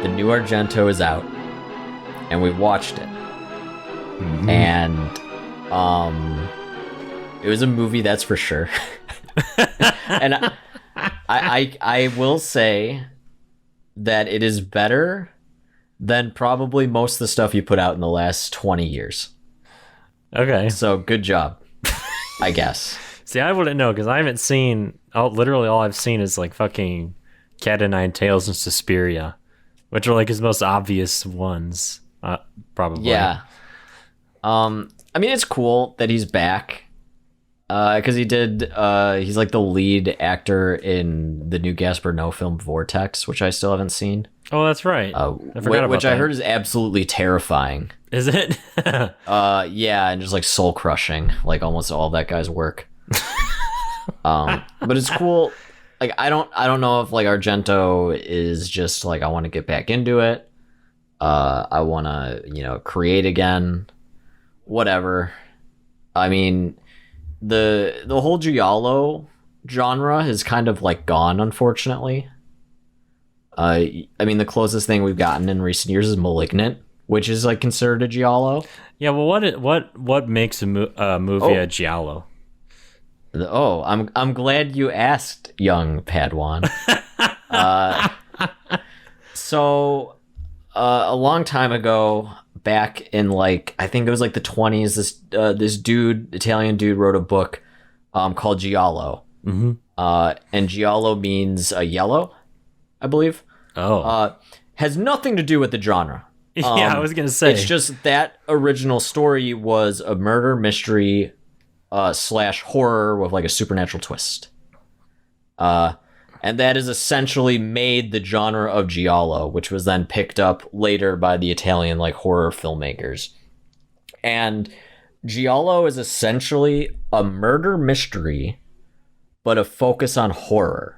the new Argento is out, and we watched it. Mhm. And it was a movie, that's for sure. And I will say that it is better than probably most of the stuff you put out in the last 20 years. Okay. So good job, I guess. See, I wouldn't know because I haven't seen. Literally, all I've seen is like fucking Cat o' Nine Tails and Suspiria, which are like his most obvious ones, probably. Yeah. I mean, it's cool that he's back. Because he's like the lead actor in the new Gaspar Noé film Vortex, which I still haven't seen. Oh, that's right. I forgot about which I that. heard is absolutely terrifying. Is it? Yeah, and just like soul crushing, like almost all that guy's work. But it's cool. Like I don't know if like Argento is just like, I want to get back into it. I want to create again. Whatever. I mean, the whole Giallo genre is kind of like gone, unfortunately. I mean, the closest thing we've gotten in recent years is Malignant, which is like considered a Giallo. Yeah. Well, what makes a movie a Giallo? Oh, I'm glad you asked, young Padawan. So a long time ago, back in like, I think it was like the 20s, this Italian dude wrote a book called Giallo. Mm-hmm. And Giallo means yellow, I believe. Oh. Has nothing to do with the genre. Yeah, I was gonna say. It's just that original story was a murder mystery / horror with like a supernatural twist. And that is essentially made the genre of Giallo, which was then picked up later by the Italian like horror filmmakers. And Giallo is essentially a murder mystery, but a focus on horror.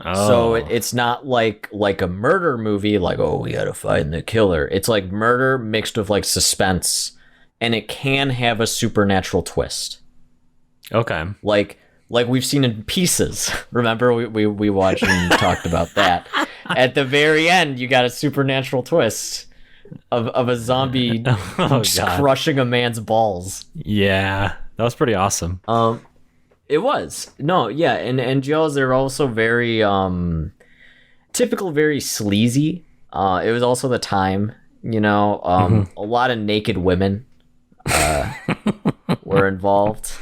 Oh. So it's not like a murder movie, like, oh, we gotta find the killer. It's like murder mixed with like suspense, and it can have a supernatural twist. Okay. Like we've seen in Pieces. Remember, we watched and talked about that. At the very end, you got a supernatural twist of a zombie just crushing a man's balls. Yeah, that was pretty awesome. It was. No, yeah, and Giallos, they're also very typical, very sleazy. It was also the time, a lot of naked women were involved.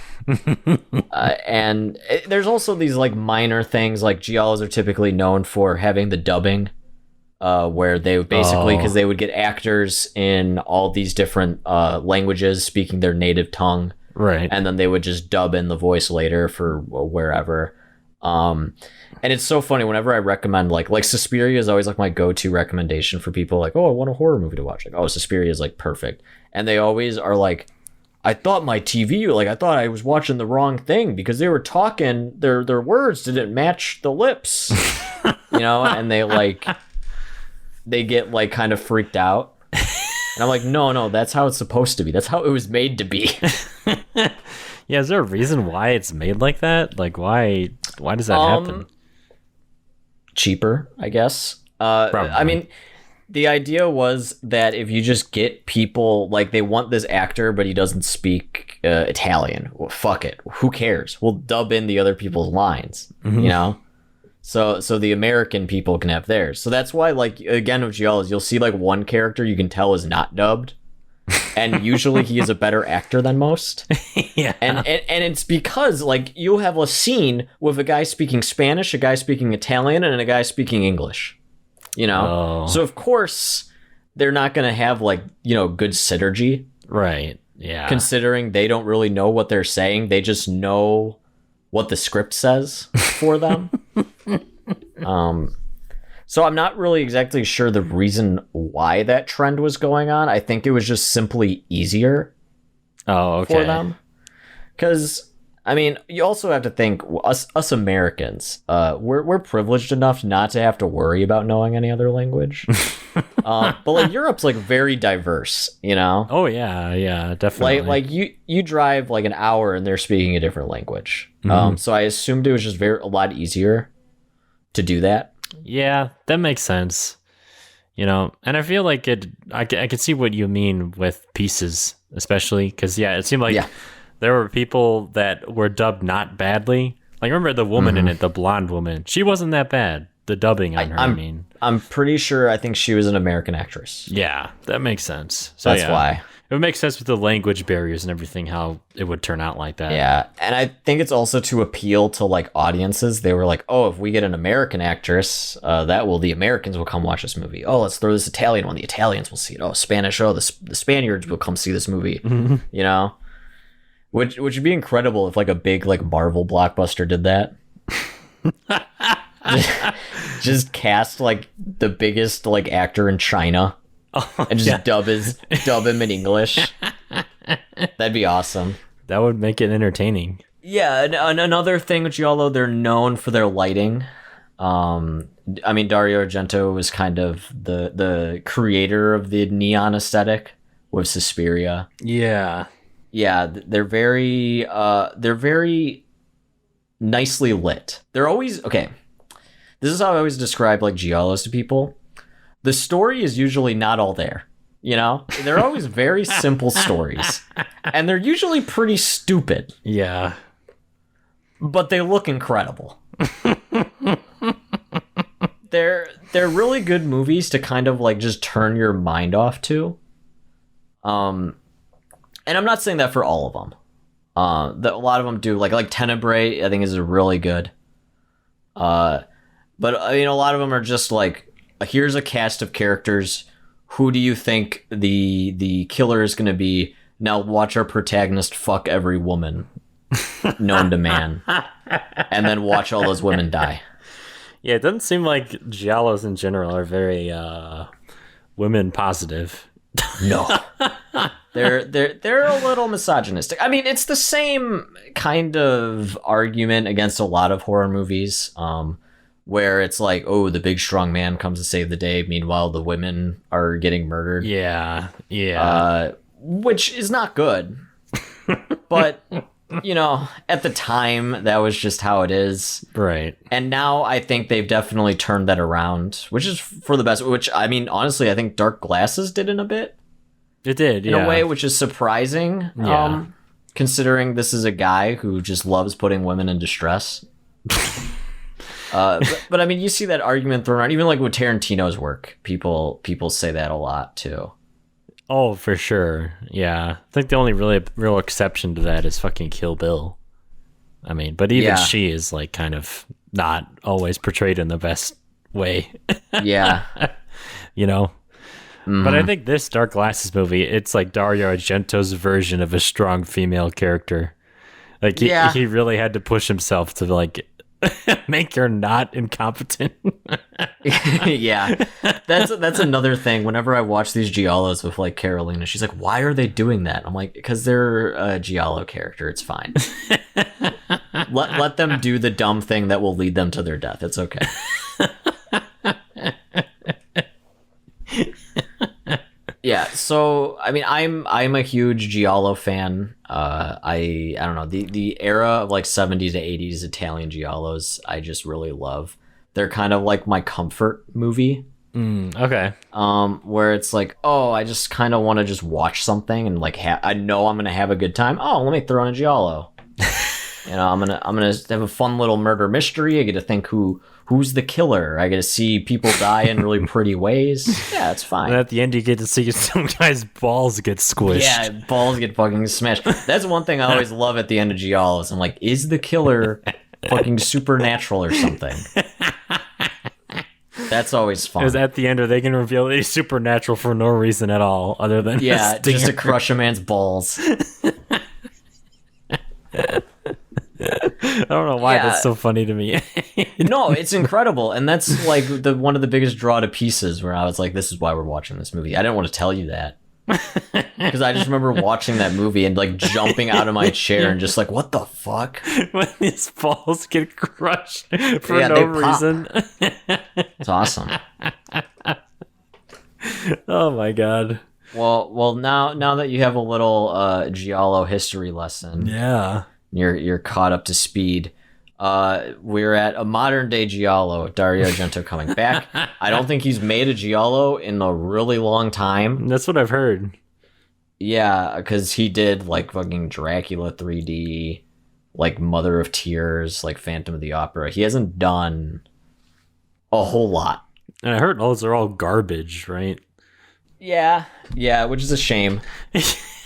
And there's also these like minor things, like Giallos are typically known for having the dubbing, where they would basically, because they would get actors in all these different languages speaking their native tongue. Right. And then they would just dub in the voice later for wherever. And it's so funny whenever I recommend like Suspiria is always like my go-to recommendation for people like, oh, I want a horror movie to watch. Like, oh, Suspiria is like perfect. And they always are like, I thought my TV, like I thought I was watching the wrong thing because they were talking, their words didn't match the lips, and they get like kind of freaked out. And I'm like, no, that's how it's supposed to be. That's how it was made to be. Yeah, is there a reason why it's made like that? Like, why does that happen? Cheaper, I guess. I mean, the idea was that if you just get people, like, they want this actor, but he doesn't speak Italian. Well, fuck it. Who cares? We'll dub in the other people's lines, So the American people can have theirs. So that's why, like, again, with Giallos, you'll see, like, one character you can tell is not dubbed. And usually he is a better actor than most. Yeah. And it's because, like, you'll have a scene with a guy speaking Spanish, a guy speaking Italian, and a guy speaking English. Oh. So, of course, they're not going to have, like, good synergy. Right. Yeah. Considering they don't really know what they're saying. They just know what the script says for them. So I'm not really exactly sure the reason why that trend was going on. I think it was just simply easier for them. Because, I mean, you also have to think, us Americans, we're privileged enough not to have to worry about knowing any other language. But like Europe's like very diverse, Oh yeah, definitely. Like you drive like an hour and they're speaking a different language. So I assumed it was just a lot easier to do that. Yeah, that makes sense. And I feel like I can see what you mean with pieces, especially because it seemed like there were people that were dubbed not badly. Like, remember the woman in it, the blonde woman? She wasn't that bad. The dubbing on her, I'm pretty sure. I think she was an American actress. Yeah, that makes sense. So that's why. It would make sense with the language barriers and everything, how it would turn out like that. Yeah, and I think it's also to appeal to like audiences. They were like, oh, if we get an American actress, the Americans will come watch this movie. Oh, let's throw this Italian one. The Italians will see it. Oh, Spanish. Oh, the Spaniards will come see this movie. Which would be incredible if like a big like Marvel blockbuster did that. just cast like the biggest like actor in China. And just dub him in English. That'd be awesome. That would make it entertaining. Yeah, and another thing with Giallo, they're known for their lighting. Dario Argento was kind of the creator of the neon aesthetic with Suspiria. Yeah. Yeah, they're very nicely lit. They're always okay. This is how I always describe like Giallos to people. The story is usually not all there, They're always very simple stories, and they're usually pretty stupid. Yeah. But they look incredible. They're really good movies to kind of like just turn your mind off to. And I'm not saying that for all of them. A lot of them do, like Tenebrae, I think is really good. But I mean, a lot of them are just like, here's a cast of characters. Who do you think the killer is going to be? Now watch our protagonist fuck every woman known to man, and then watch all those women die. Yeah, it doesn't seem like Giallos in general are very women positive. No, they're a little misogynistic. I mean, it's the same kind of argument against a lot of horror movies. Where it's like, oh, the big strong man comes to save the day. Meanwhile, the women are getting murdered. Yeah. Which is not good. But, at the time, that was just how it is. Right. And now I think they've definitely turned that around, which is for the best. Which, I mean, honestly, I think Dark Glasses did in a bit. It did, in a way, which is surprising. Yeah. Considering this is a guy who just loves putting women in distress. But I mean, you see that argument thrown around, even like with Tarantino's work. People say that a lot too. Oh, for sure. Yeah, I think the only real exception to that is fucking Kill Bill. I mean, but even she is like kind of not always portrayed in the best way. Yeah, But I think this Dark Glasses movie, it's like Dario Argento's version of a strong female character. Like he really had to push himself to like make her not incompetent. Yeah, that's another thing. Whenever I watch these Giallos with like Carolina, she's like, "Why are they doing that?" I'm like, "Because they're a Giallo character. It's fine. let them do the dumb thing that will lead them to their death. It's okay." Yeah, so I mean, I'm a huge Giallo fan. I don't know, the era of like 70s to 80s Italian Giallos I just really love. They're kind of like my comfort movie. Okay. Where it's like, oh, I just kind of want to just watch something and like I know I'm gonna have a good time. Oh, let me throw in a Giallo. I'm gonna have a fun little murder mystery. I get to think who's the killer. I get to see people die in really pretty ways. Yeah, it's fine. And at the end, you get to see some guy's balls get squished. Yeah, balls get fucking smashed. That's one thing I always love at the end of Giallos. I'm like, is the killer fucking supernatural or something? That's always fun. Because at the end, are they going to reveal that he's supernatural for no reason at all, other than just to crush a man's balls? I don't know why that's so funny to me. No, it's incredible. And that's like one of the biggest draw to pieces where I was like, this is why we're watching this movie. I didn't want to tell you that. Because I just remember watching that movie and like jumping out of my chair and just like, what the fuck? When his balls get crushed for no reason. It's awesome. Oh my god. Well, now that you have a little Giallo history lesson. Yeah. You're caught up to speed. We're at a modern day Giallo, Dario Argento coming back. I don't think he's made a Giallo in a really long time. That's what I've heard. Yeah, because he did like fucking Dracula 3D, like Mother of Tears, like Phantom of the Opera. He hasn't done a whole lot. And I heard those are all garbage, right? Yeah, which is a shame.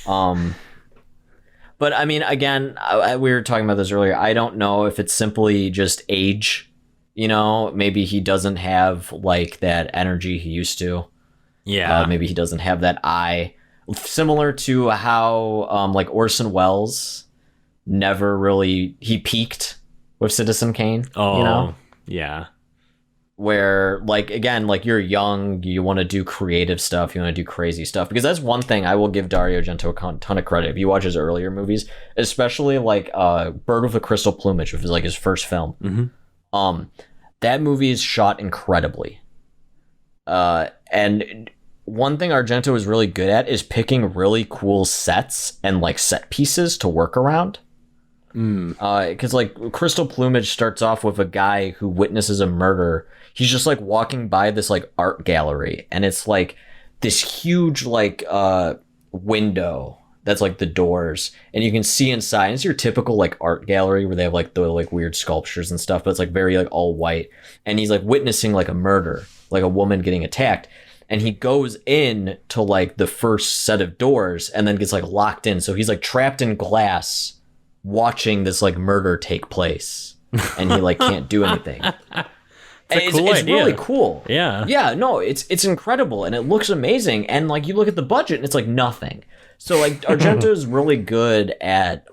But I mean, again, we were talking about this earlier. I don't know if it's simply just age. You know, maybe he doesn't have like that energy he used to. Yeah. Maybe he doesn't have that eye. Similar to how like Orson Welles never really, he peaked with Citizen Kane. Oh, you know? Yeah. Where, like, again, like, you're young, you want to do creative stuff, you want to do crazy stuff. Because that's one thing I will give Dario Argento a ton of credit. If you watch his earlier movies, especially, like, Bird with a Crystal Plumage, which was, like, his first film. Mm-hmm. That movie is shot incredibly. And one thing Argento is really good at is picking really cool sets and, like, set pieces to work around. Because, like, Crystal Plumage starts off with a guy who witnesses a murder. He's just like walking by this like art gallery, and it's like this huge like window that's like the doors, and you can see inside. And it's your typical like art gallery where they have like the like weird sculptures and stuff, but it's like very like all white. And he's like witnessing like a murder, like a woman getting attacked. And he goes in to like the first set of doors and then gets like locked in. So he's like trapped in glass watching this like murder take place, and he like can't do anything. It's really cool. Yeah. No, it's incredible, and it looks amazing. And like you look at the budget, and it's like nothing. So like Argento is really good at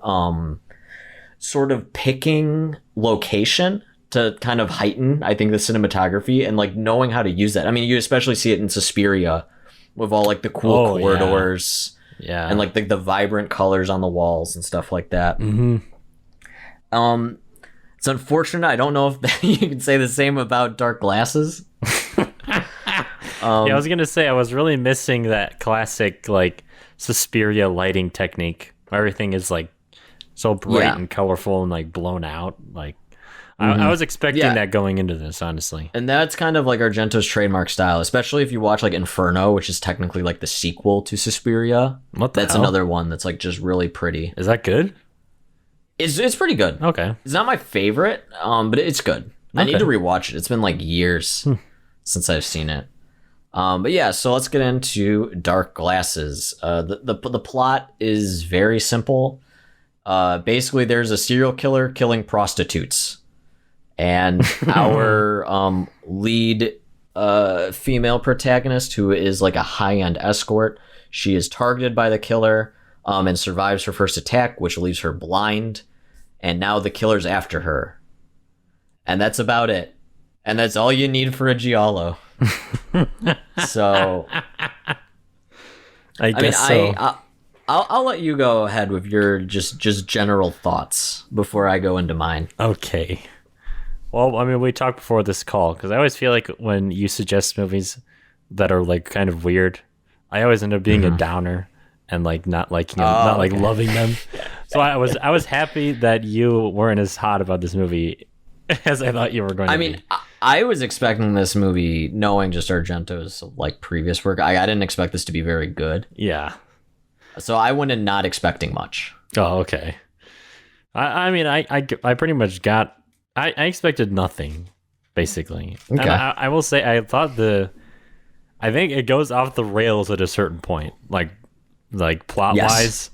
sort of picking location to kind of heighten, I think, the cinematography, and like knowing how to use that. I mean, you especially see it in Suspiria with all like the cool corridors, yeah, and like the vibrant colors on the walls and stuff like that. Mm-hmm. It's unfortunate. I don't know if you can say the same about Dark Glasses. Yeah, I was gonna say I was really missing that classic like Suspiria lighting technique. Everything is like so bright and colorful and like blown out. Like I was expecting that going into this, honestly. And that's kind of like Argento's trademark style, especially if you watch like Inferno, which is technically like the sequel to Suspiria. That's another one that's like just really pretty. Is that good? It's pretty good. Okay. It's not my favorite, but it's good. Okay. I need to rewatch it. It's been like years since I've seen it. But yeah, so let's get into Dark Glasses. The plot is very simple. Basically, there's a serial killer killing prostitutes, and our lead female protagonist, who is like a high-end escort, she is targeted by the killer and survives her first attack, which leaves her blind. And now the killer's after her. And that's about it. And that's all you need for a Giallo. So, I guess so. I'll let you go ahead with your just general thoughts before I go into mine. Okay. Well, I mean, we talked before this call, because I always feel like when you suggest movies that are like kind of weird, I always end up being a downer and like not liking them, not like loving them. So I was happy that you weren't as hot about this movie as I thought you were going to be. I mean, I was expecting this movie, knowing just Argento's like previous work. I didn't expect this to be very good. Yeah. So I went in not expecting much. Oh, okay. I mean, I pretty much got... I expected nothing, basically. Okay. And I will say, I think it goes off the rails at a certain point, like plot-wise.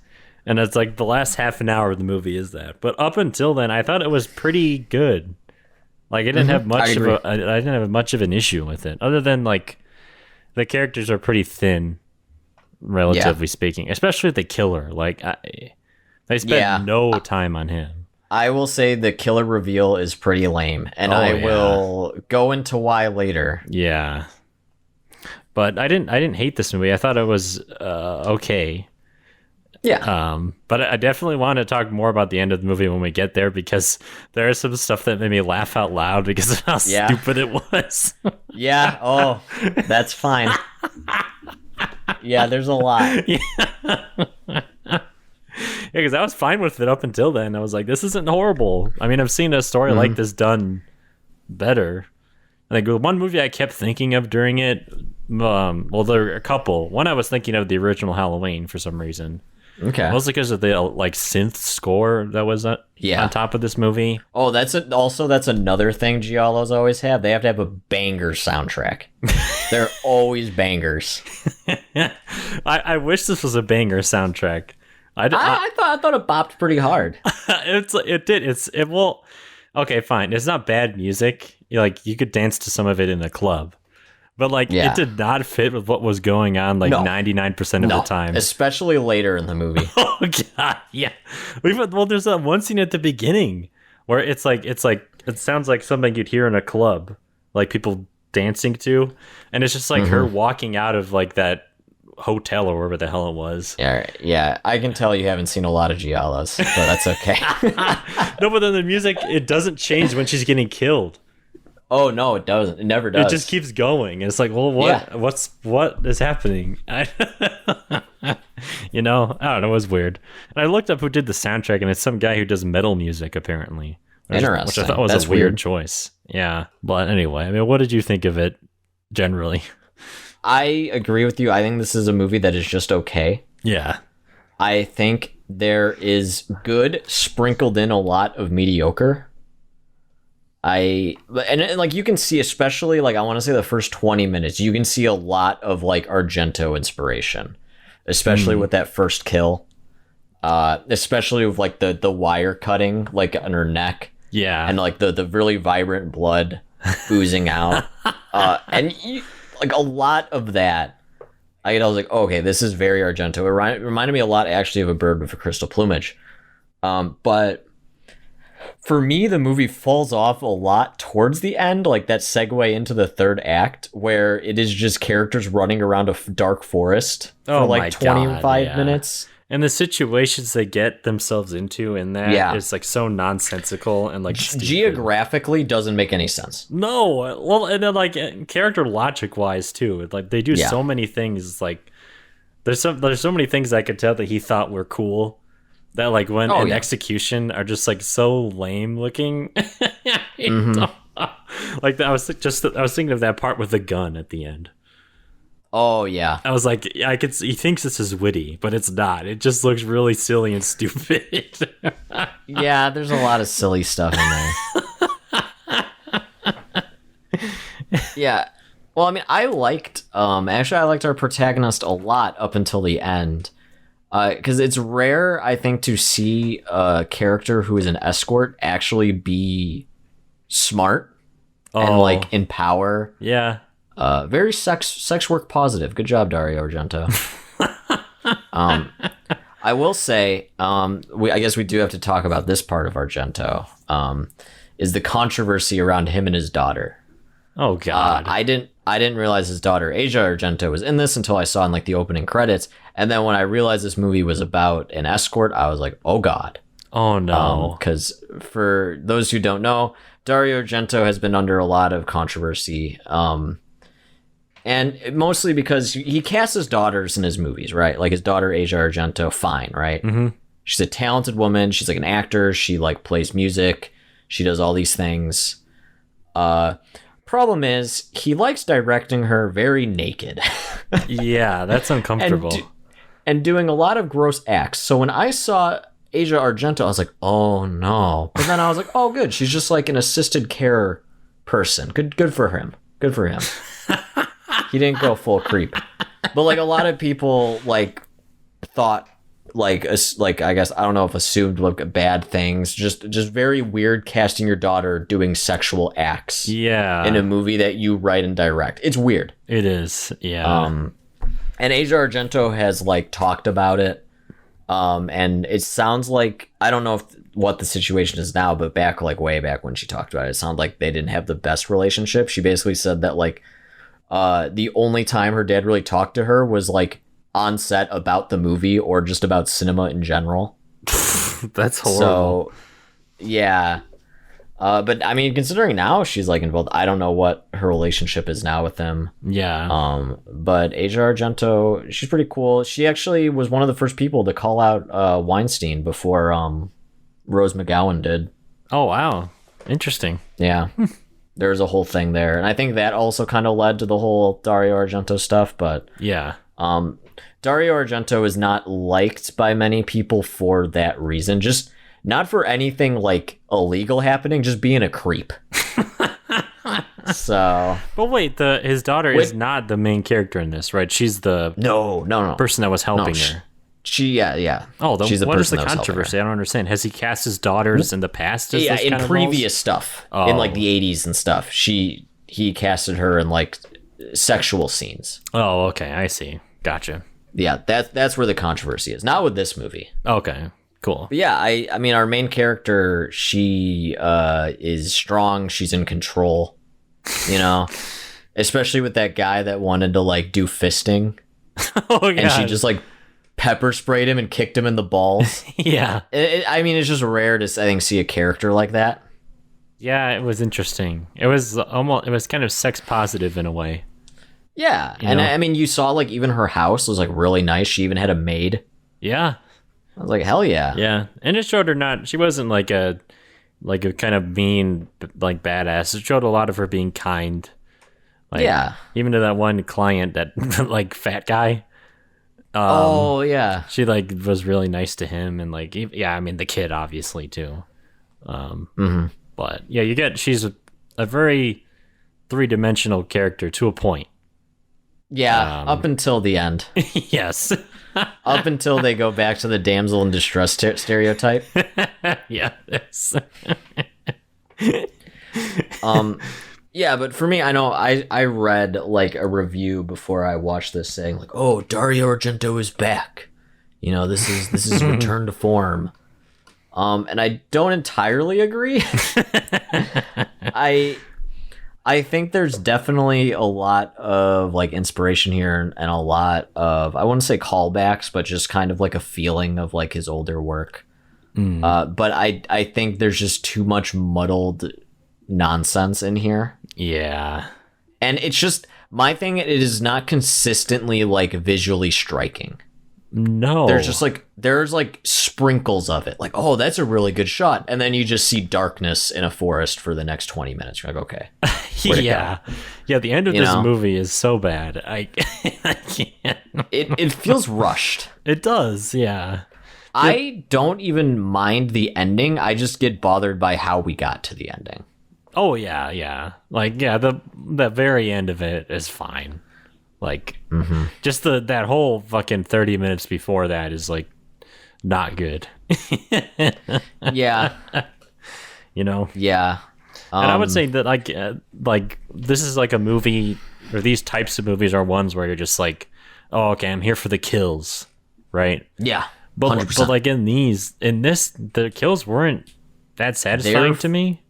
And it's like the last half an hour of the movie is that. But up until then, I thought it was pretty good. Like, I didn't have much I didn't have much of an issue with it, other than like the characters are pretty thin, relatively speaking, especially the killer. Like, they spent no time on him. I will say the killer reveal is pretty lame, and I will go into why later. Yeah, but I didn't hate this movie. I thought it was okay. Yeah. But I definitely want to talk more about the end of the movie when we get there, because there is some stuff that made me laugh out loud because of how stupid it was. Yeah. Oh, that's fine. Yeah, there's a lot. because I was fine with it up until then. I was like, this isn't horrible. I mean, I've seen a story like this done better. Like one movie I kept thinking of during it. Well, there are a couple. One I was thinking of the original Halloween for some reason. Okay. Mostly because of the like synth score that was on top of this movie. Oh, that's another thing Giallos always have. They have to have a banger soundtrack. They're always bangers. I wish this was a banger soundtrack. I thought it bopped pretty hard. It did. Well, okay, fine. It's not bad music. You could dance to some of it in a club. But it did not fit with what was going on 99% of the time. Especially later in the movie. Oh god, yeah. Well, there's that one scene at the beginning where it sounds like something you'd hear in a club, like people dancing to, and it's just her walking out of that hotel or wherever the hell it was. Yeah. I can tell you haven't seen a lot of Giallos, but that's okay. No, but then the music, it doesn't change when she's getting killed. Oh no, it doesn't. It never does. It just keeps going. It's like, well, what? Yeah. What is happening? I don't know. It was weird. And I looked up who did the soundtrack, and it's some guy who does metal music, apparently. Interesting. Which I thought was a weird choice. Yeah. But anyway, I mean, what did you think of it generally? I agree with you. I think this is a movie that is just okay. Yeah. I think there is good sprinkled in a lot of mediocre. And you can see, especially I want to say the first 20 minutes, you can see a lot of Argento inspiration, especially with that first kill, especially with the wire cutting on her neck, and the really vibrant blood oozing out, and a lot of that. I was like, okay, this is very Argento. It reminded me a lot actually of A Bird with a Crystal Plumage, but. For me, the movie falls off a lot towards the end, that segue into the third act, where it is just characters running around a dark forest for 25 minutes. And the situations they get themselves into in that is so nonsensical and geographically doesn't make any sense. No, well, and then character logic wise too, they do so many things. There's so many things I could tell that he thought were cool. That when in execution are just so lame looking. I was thinking of that part with the gun at the end. Oh yeah. I was like, he thinks this is witty, but it's not. It just looks really silly and stupid. Yeah, there's a lot of silly stuff in there. Yeah. Well, I mean, I liked our protagonist a lot up until the end. Because it's rare, I think, to see a character who is an escort actually be smart and in power. Yeah. Very sex work positive. Good job, Dario Argento. I will say, I guess we do have to talk about this part of Argento. Is the controversy around him and his daughter. Oh God. I didn't realize his daughter Asia Argento was in this until I saw in the opening credits, and then when I realized this movie was about an escort, I was like, oh God. Oh no. Because for those who don't know, Dario Argento has been under a lot of controversy, and mostly because he casts his daughters in his movies, right? His daughter Asia Argento, fine, right? Mm-hmm. She's a talented woman. She's an actor. She plays music. She does all these things. Problem is, he likes directing her very naked. Yeah, that's uncomfortable. And doing a lot of gross acts. So when I saw Asia Argento, I was like, oh no. But then I was like, oh good, she's just an assisted care person. Good for him. Good for him. He didn't go full creep. But a lot of people thought I guess I don't know if assumed bad things, just very weird casting your daughter doing sexual acts in a movie that you write and direct. It's weird. It is. Yeah. And Asia Argento has talked about it, and it sounds I don't know what the situation is now, but back way back when she talked about it, it sounded like they didn't have the best relationship. She basically said that the only time her dad really talked to her was on set about the movie or just about cinema in general. That's horrible. So, yeah. But I mean, considering now she's like involved, I don't know what her relationship is now with him. Yeah. But Asia Argento, she's pretty cool. She actually was one of the first people to call out Weinstein before Rose McGowan did. Oh wow, interesting. Yeah. There's a whole thing there, and I think that also kind of led to the whole Dario Argento stuff. But yeah, Dario Argento is not liked by many people for that reason. Just not for anything like illegal happening, just being a creep. So, but wait, his daughter is not the main character in this, right? She's the no person that was helping her. Yeah. Oh, she's the what is person the controversy? I don't understand. Has he cast his daughters in the past? Yeah, in previous stuff, in like the 80s and stuff. He casted her in like sexual scenes. Oh, okay, I see. Gotcha. Yeah, that's where the controversy is. Not with this movie. Okay, cool. But yeah, I mean, our main character, she is strong. She's in control. You know, especially with that guy that wanted to like do fisting. Oh yeah, and she just like pepper sprayed him and kicked him in the balls. Yeah. I mean, it's just rare to, I think, see a character like that. Yeah, it was interesting. It was kind of sex positive in a way. Yeah. And I mean, you saw like even her house was like really nice. She even had a maid. Yeah. I was like, hell yeah. Yeah. And it showed her she wasn't like a kind of mean, like badass. It showed a lot of her being kind. Like, yeah. Even to that one client, that like fat guy. Oh yeah, she like was really nice to him, and like I mean the kid obviously too. But yeah, she's a very 3-dimensional character to a point. Yeah, up until the end. Yes. Up until they go back to the damsel in distress stereotype. Yeah. Yeah, but for me, I know I read like a review before I watched this saying like, "Oh, Dario Argento is back. You know, this is return to form." And I don't entirely agree. I think there's definitely a lot of like inspiration here and a lot of, I wouldn't say callbacks, but just kind of like a feeling of like his older work. But I think there's just too much muddled nonsense in here. Yeah. And it's just, my thing, it is not consistently like visually striking. No. There's like sprinkles of it. Like, oh, that's a really good shot. And then you just see darkness in a forest for the next 20 minutes. You're like, okay. Yeah. Yeah, the end of this movie is so bad. I can't. It feels rushed. It does, yeah. I don't even mind the ending. I just get bothered by how we got to the ending. Oh yeah. Like the very end of it is fine. Like just that whole fucking 30 minutes before that is like not good. Yeah. You know? Yeah. And I would say that like this is like a movie, or these types of movies are ones where you're just like, oh, okay, I'm here for the kills, right? Yeah. But like in this, the kills weren't that satisfying to me.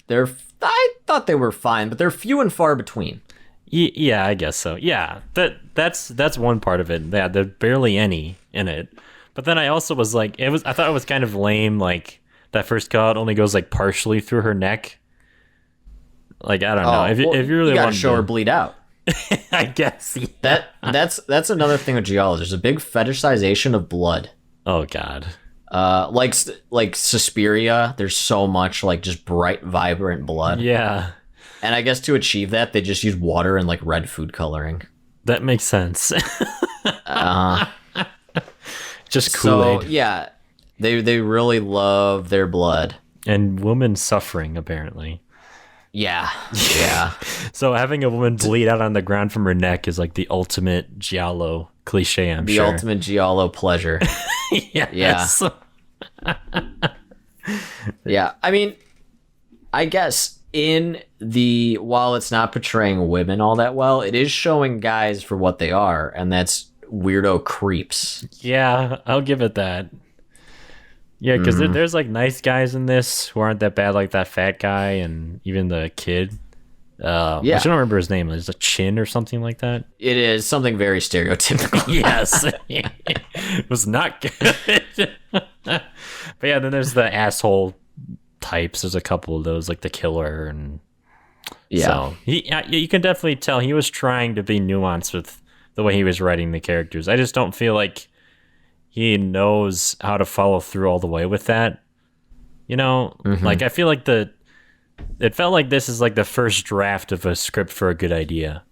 I thought they were fine, but they're few and far between. Yeah, I guess so. Yeah, that's one part of it. Yeah, there's barely any in it. But then I also was like, I thought it was kind of lame. Like that first cut only goes like partially through her neck. Like I don't know. If you really want to show her bleed out, I guess. Yeah. That's another thing with Giallo. There's a big fetishization of blood. Oh God. Like Suspiria, there's so much like just bright, vibrant blood. Yeah. And I guess to achieve that, they just use water and like red food coloring. That makes sense. Just Kool-Aid. So yeah, they really love their blood and woman suffering apparently. Yeah. So having a woman bleed out on the ground from her neck is like the ultimate Giallo cliche, I'm sure. The ultimate Giallo pleasure. Yes. Yeah. Yeah. I mean, I guess while it's not portraying women all that well, it is showing guys for what they are, and that's weirdo creeps. Yeah, I'll give it that. Yeah, because there's like nice guys in this who aren't that bad, like that fat guy and even the kid. I don't remember his name. Is it Chin or something like that? It is something very stereotypical. Yes. It was not good. But yeah, then there's the asshole types. There's a couple of those, like the killer, and Yeah. so you can definitely tell he was trying to be nuanced with the way he was writing the characters. I just don't feel like he knows how to follow through all the way with that. Like I feel like it felt like this is like the first draft of a script for a good idea.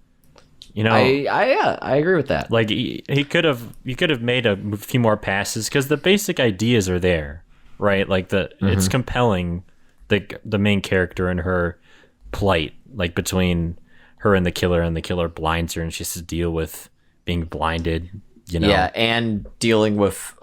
I agree with that. Like he could have made a few more passes because the basic ideas are there, right? Like it's compelling, the main character and her plight, like between her and the killer blinds her and she has to deal with being blinded. Yeah, and dealing with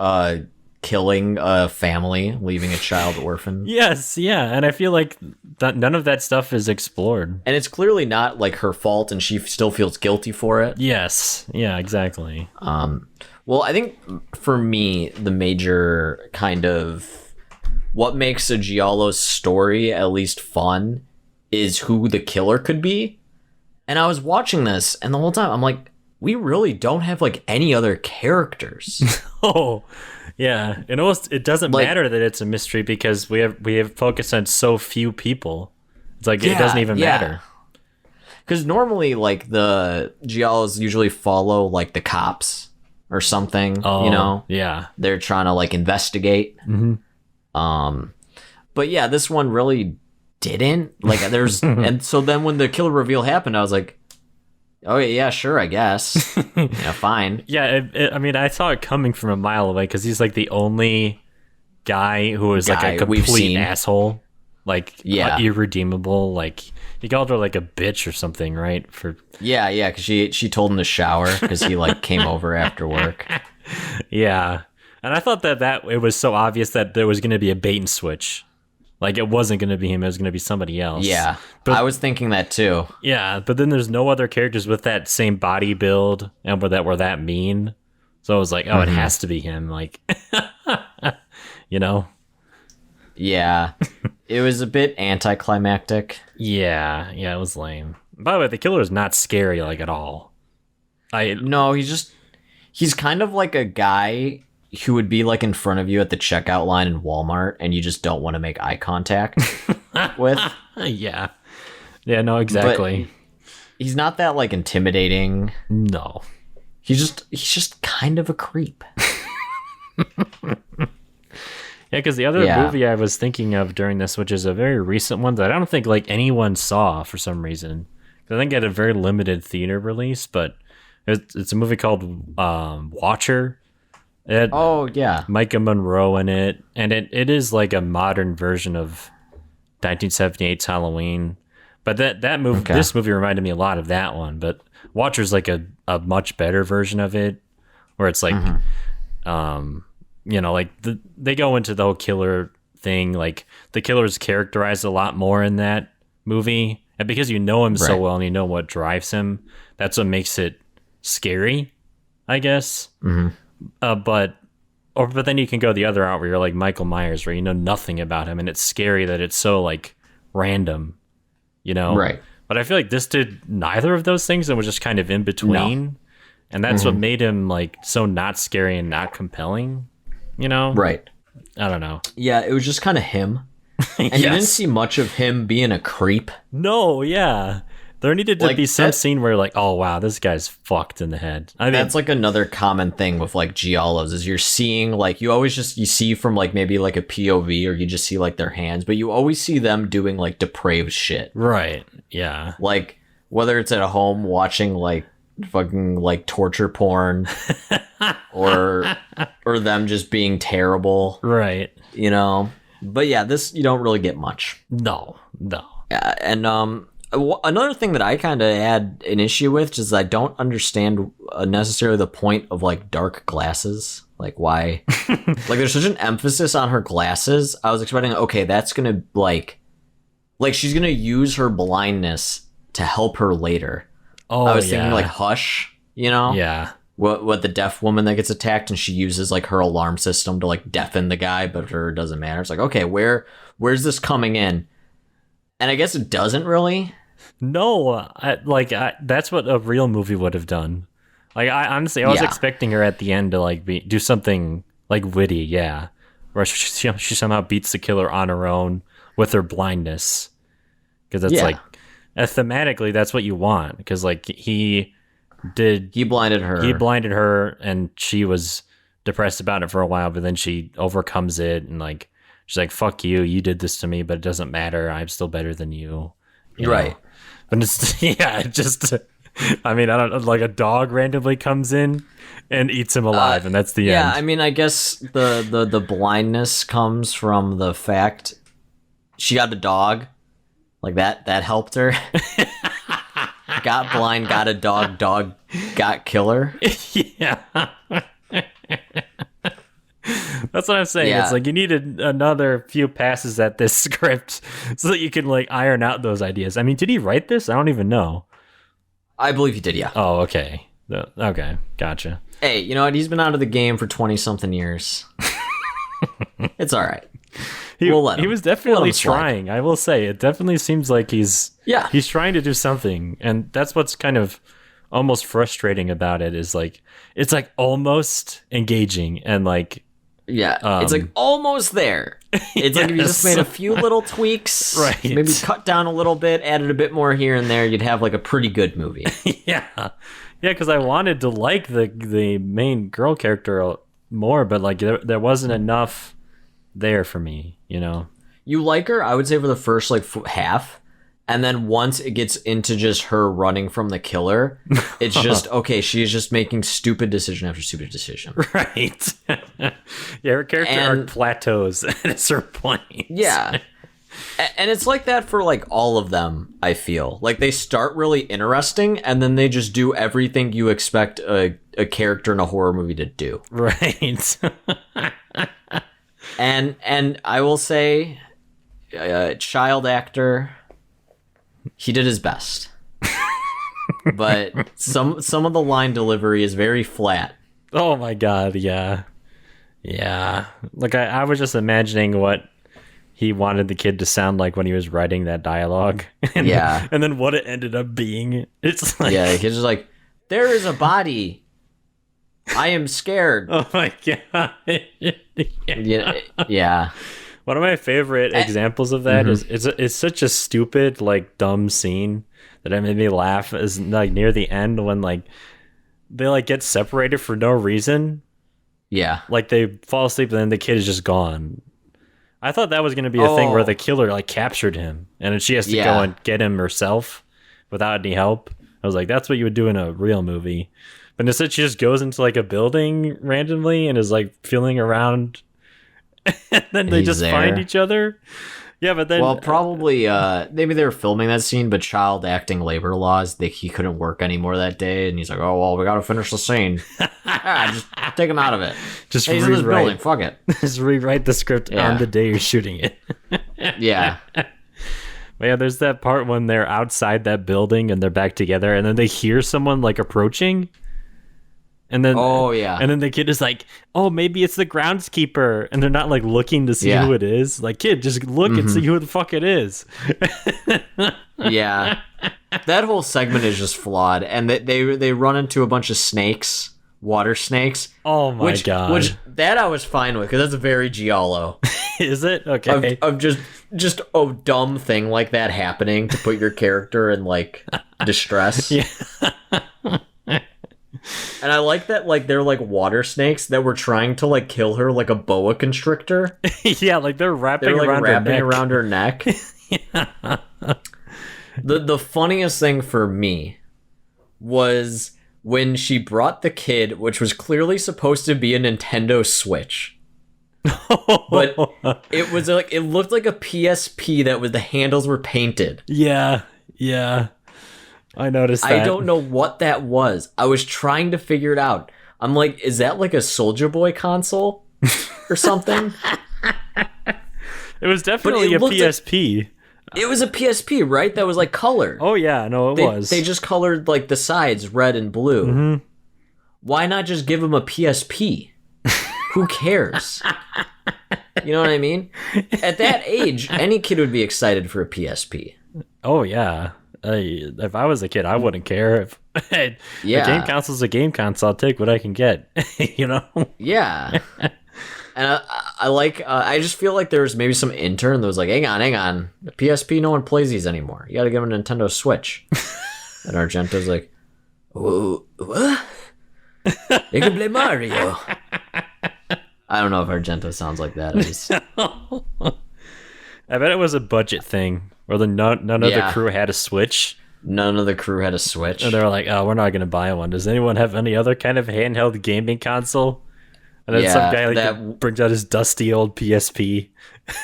killing a family, leaving a child orphan. Yes, yeah, and I feel like none of that stuff is explored. And it's clearly not like her fault, and she still feels guilty for it. Yes, yeah, exactly. Well, I think for me, the major kind of what makes a Giallo story at least fun is who the killer could be. And I was watching this, and the whole time I'm like, we really don't have like any other characters. Oh, yeah. It doesn't matter that it's a mystery because we have focused on so few people. It's like it doesn't even matter. Because normally, like the Giallos usually follow like the cops or something. Oh, yeah. They're trying to like investigate. But yeah, this one really didn't. Like there's and so then when the killer reveal happened, I was like, oh yeah, sure, I guess. Yeah, fine. Yeah, I mean, I saw it coming from a mile away because he's like the only guy who is like a complete asshole, like irredeemable. Like he called her like a bitch or something, right? Yeah, because she told him to shower because he like came over after work. Yeah, and I thought that it was so obvious that there was going to be a bait and switch. Like, it wasn't going to be him. It was going to be somebody else. Yeah, but I was thinking that, too. Yeah, but then there's no other characters with that same body build and were that mean. So I was like, oh, it has to be him. Like, Yeah. It was a bit anticlimactic. Yeah, it was lame. By the way, the killer is not scary, like, at all. No, he's kind of like a guy who would be like in front of you at the checkout line in Walmart and you just don't want to make eye contact with. Yeah, no, exactly. But he's not that like intimidating. No. He's just kind of a creep. Yeah, because the other movie I was thinking of during this, which is a very recent one that I don't think like anyone saw for some reason. I think it had a very limited theater release, but it's a movie called Watcher. It had Micah Monroe in it, and it is like a modern version of 1978's Halloween. But that movie, this movie reminded me a lot of that one. But Watcher's like a much better version of it, where it's like, like they go into the whole killer thing. Like the killer is characterized a lot more in that movie, and because you know him so well and you know what drives him, that's what makes it scary, I guess. But then you can go the other route where you're like Michael Myers, where you know nothing about him, and it's scary that it's so like random, Right. But I feel like this did neither of those things and was just kind of in between, and that's what made him like so not scary and not compelling, Right. I don't know. Yeah, it was just kind of him, and you didn't see much of him being a creep. No, yeah. There needed to be some scene where like, oh wow, this guy's fucked in the head. I mean, that's like another common thing with like Giallos is you're seeing like you see from like maybe like a POV or you just see like their hands, but you always see them doing like depraved shit. Right. Yeah. Like whether it's at home watching like fucking like torture porn or them just being terrible. Right. But yeah, this you don't really get much. No. Yeah, and another thing that I kind of had an issue with is I don't understand necessarily the point of like dark glasses. Like why? Like there's such an emphasis on her glasses. I was expecting, okay, that's gonna like she's gonna use her blindness to help her later. Oh, I was thinking like Hush, Yeah. What the deaf woman that gets attacked and she uses like her alarm system to like deafen the guy, but her doesn't matter. It's like, okay, where's this coming in? And I guess it doesn't really. No, that's what a real movie would have done. Like, I was expecting her at the end to like do something like witty, where she somehow beats the killer on her own, with her blindness, because that's like thematically that's what you want, because like he blinded her and she was depressed about it for a while, but then she overcomes it and like she's like, fuck you, you did this to me, but it doesn't matter, I'm still better than you, right know? But it's just I mean, I don't, like a dog randomly comes in and eats him alive, and that's the end. Yeah, I mean, I guess the blindness comes from the fact she got a dog, like that helped her. Got blind, got a dog got killer. Yeah. That's what I'm saying. Yeah. It's like you needed another few passes at this script so that you can like iron out those ideas. I mean, did he write this? I don't even know. I believe he did, yeah. Oh, okay. Okay, gotcha. Hey, you know what? He's been out of the game for 20-something years. It's all right. He was definitely trying. I will say, it definitely seems like he's trying to do something, and that's what's kind of almost frustrating about it. Is like it's like almost engaging and like it's like almost there. It's like if you just made a few little tweaks, right? Maybe cut down a little bit, added a bit more here and there, you'd have like a pretty good movie. Yeah, because I wanted to like the main girl character more, but like there wasn't enough there for me, you know. You like her, I would say, for the first like half, and then once it gets into just her running from the killer, it's just okay, she's just making stupid decision after stupid decision. Right. Yeah, her character arc plateaus at a certain point. Yeah. And it's like that for like all of them, I feel. Like they start really interesting and then they just do everything you expect a character in a horror movie to do. Right. And I will say, child actor, he did his best. But some of the line delivery is very flat. Oh my god, yeah. Yeah. Like I was just imagining what he wanted the kid to sound like when he was writing that dialogue. And then what it ended up being. It's like, yeah, the kid's just like, there is a body. I am scared. Oh my god. Yeah. One of my favorite examples of that is it's such a stupid, like, dumb scene that it made me laugh is like near the end when like they like get separated for no reason. Yeah. Like they fall asleep and then the kid is just gone. I thought that was going to be a thing where the killer like captured him and then she has to go and get him herself without any help. I was like, that's what you would do in a real movie. But instead she just goes into like a building randomly and is like feeling around and then they just find each other. Yeah, but then... Well, probably, maybe they were filming that scene, but child acting labor laws, he couldn't work anymore that day, and he's like, oh, well, we gotta finish the scene. Just take him out of it. Just he's in this building, fuck it. Just rewrite the script on the day you're shooting it. Yeah. But yeah, there's that part when they're outside that building and they're back together, and then they hear someone, like, approaching... And then, and then the kid is like, "Oh, maybe it's the groundskeeper," and they're not like looking to see who it is. Like, kid, just look and see who the fuck it is. Yeah, that whole segment is just flawed, and they run into a bunch of snakes, water snakes. Oh my god! Which that I was fine with because that's very Giallo. Is it okay? Of just a dumb thing like that happening to put your character in like distress. Yeah. And I like that, like, they're like water snakes that were trying to like kill her like a boa constrictor. Yeah, like they're wrapping around her neck. Yeah. The funniest thing for me was when she brought the kid, which was clearly supposed to be a Nintendo Switch. But it was like, it looked like a PSP the handles were painted. Yeah. I noticed that. I don't know what that was. I was trying to figure it out. I'm like, is that like a Soulja Boy console or something? It was definitely a PSP. It was a PSP, right? That was like colored. Oh yeah, no, it was. They just colored like the sides red and blue. Mm-hmm. Why not just give him a PSP? Who cares? You know what I mean? At that age, any kid would be excited for a PSP. Oh yeah. If I was a kid, I wouldn't care. If a game console's a game console, I'll take what I can get. You know? Yeah. And I just feel like there's maybe some intern that was like, hang on. The PSP, no one plays these anymore. You got to give them a Nintendo Switch. And Argento's like, what? They can play Mario. I don't know if Argento sounds like that. I bet it was a budget thing where none of the crew had a Switch. None of the crew had a Switch. And they were like, oh, we're not going to buy one. Does anyone have any other kind of handheld gaming console? And then some guy brings out his dusty old PSP.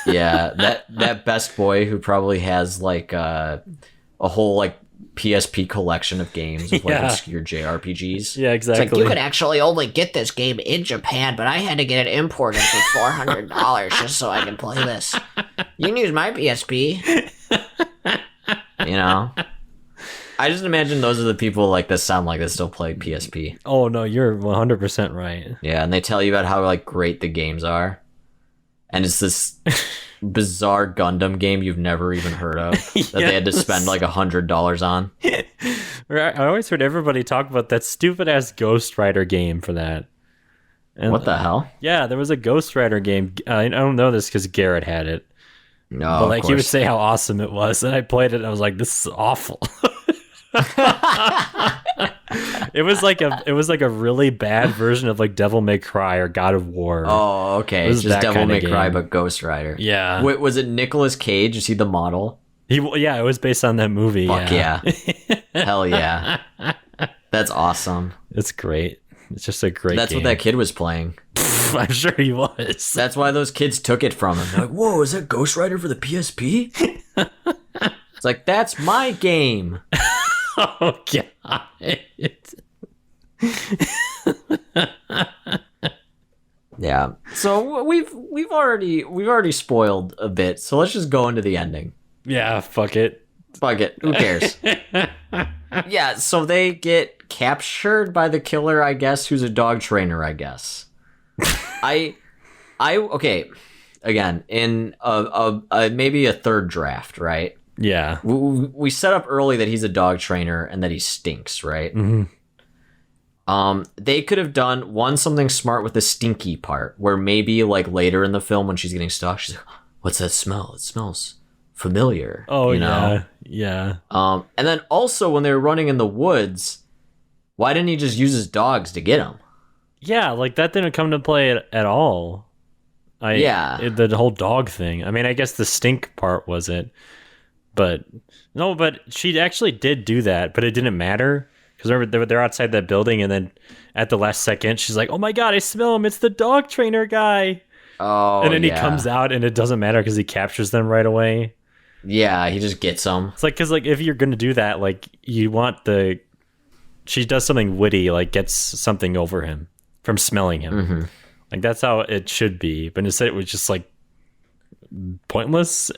Yeah, that best boy who probably has like a whole like PSP collection of games of like obscure JRPGs. Yeah, exactly. It's like, you could actually only get this game in Japan, but I had to get it imported for $400 just so I can play this. You can use my PSP. You know? I just imagine those are the people like that sound like they still play PSP. Oh no, you're 100% right. Yeah, and they tell you about how like great the games are. And it's this bizarre Gundam game you've never even heard of that they had to spend like $100 on. I always heard everybody talk about that stupid ass Ghost Rider game for that. And, what the hell? Yeah, there was a Ghost Rider game. I don't know this because Garrett had it. No, but like he would say how awesome it was, and I played it and I was like, this is awful. It was like a really bad version of like Devil May Cry or God of War. Oh, okay. It's just Devil May Cry but Ghost Rider. Yeah. Wait, was it Nicolas Cage? Is he the model? Yeah, it was based on that movie. Fuck yeah. Hell yeah. That's awesome. It's great. It's just a great That's game. what that kid was playing. I'm sure he was. That's why those kids took it from him. They're like, whoa, is that Ghost Rider for the PSP? It's like, that's my game. Oh god. Yeah. So we've already spoiled a bit. So let's just go into the ending. Yeah, fuck it. Fuck it. Who cares? Yeah, so they get captured by the killer, I guess, who's a dog trainer, I guess. Okay. Again, in maybe a third draft, right? Yeah. We set up early that he's a dog trainer and that he stinks, right? Mm-hmm. They could have done something smart with the stinky part, where maybe like later in the film when she's getting stalked, she's like, "What's that smell? It smells familiar." Oh, you know? Yeah. And then also when they were running in the woods, why didn't he just use his dogs to get him? Yeah, like that didn't come to play at all. The whole dog thing. I mean, I guess the stink part was it. But she actually did do that, but it didn't matter because remember they're outside that building, and then at the last second she's like, "Oh my god, I smell him! It's the dog trainer guy!" Oh, and then he comes out, and it doesn't matter because he captures them right away. Yeah, he just gets them. It's like because like if you're gonna do that, like you want she does something witty, like gets something over him from smelling him. Mm-hmm. Like that's how it should be, but instead it was just like pointless.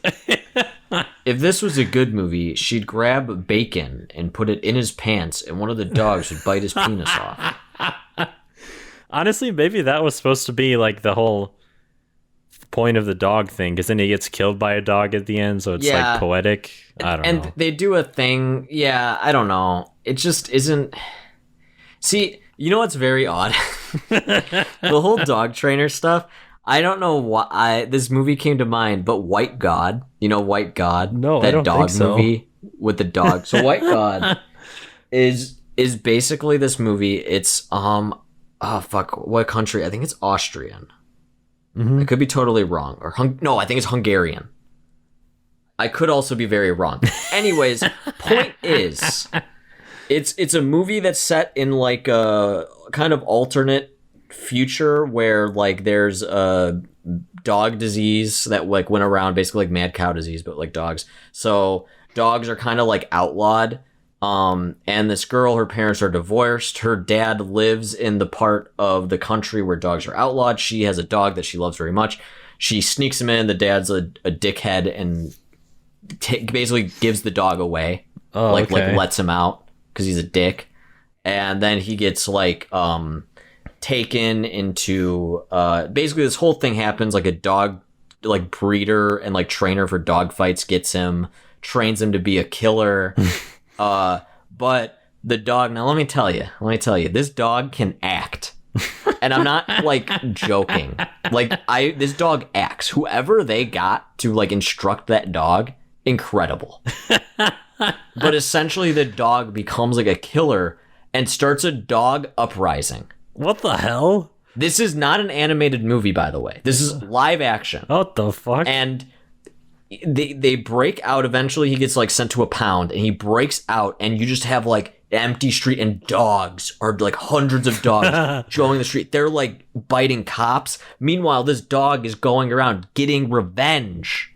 If this was a good movie, she'd grab bacon and put it in his pants, and one of the dogs would bite his penis off. Honestly, maybe that was supposed to be like the whole point of the dog thing, because then he gets killed by a dog at the end, so it's like poetic. I don't know. And they do a thing. Yeah, I don't know. It just isn't. See, you know what's very odd? The whole dog trainer stuff. I don't know why this movie came to mind, but White God, you know White God? No, that I don't dog think so. movie with the dog. So White God is basically this movie. It's what country? I think it's Austrian. Mm-hmm. I could be totally wrong, I think it's Hungarian. I could also be very wrong. Anyways, point is, it's a movie that's set in like a kind of alternate future where like there's a dog disease that like went around, basically like mad cow disease, but like dogs. So dogs are kind of like outlawed. And this girl, her parents are divorced. Her dad lives in the part of the country where dogs are outlawed. She has a dog that she loves very much. She sneaks him in. The dad's a dickhead and basically gives the dog away. Oh, like okay. lets him out because he's a dick. And then he gets like taken into basically this whole thing happens. Like a dog like breeder and like trainer for dog fights gets him trains him to be a killer. But the dog, now let me tell you, this dog can act. And I'm not like joking. Like this dog acts. Whoever they got to like instruct that dog, incredible. But essentially the dog becomes like a killer and starts a dog uprising. What the hell? This is not an animated movie, by the way. This is live action. What the fuck? And they break out. Eventually he gets like sent to a pound and he breaks out and you just have like an empty street and dogs are like hundreds of dogs showing the street. They're like biting cops. Meanwhile, this dog is going around getting revenge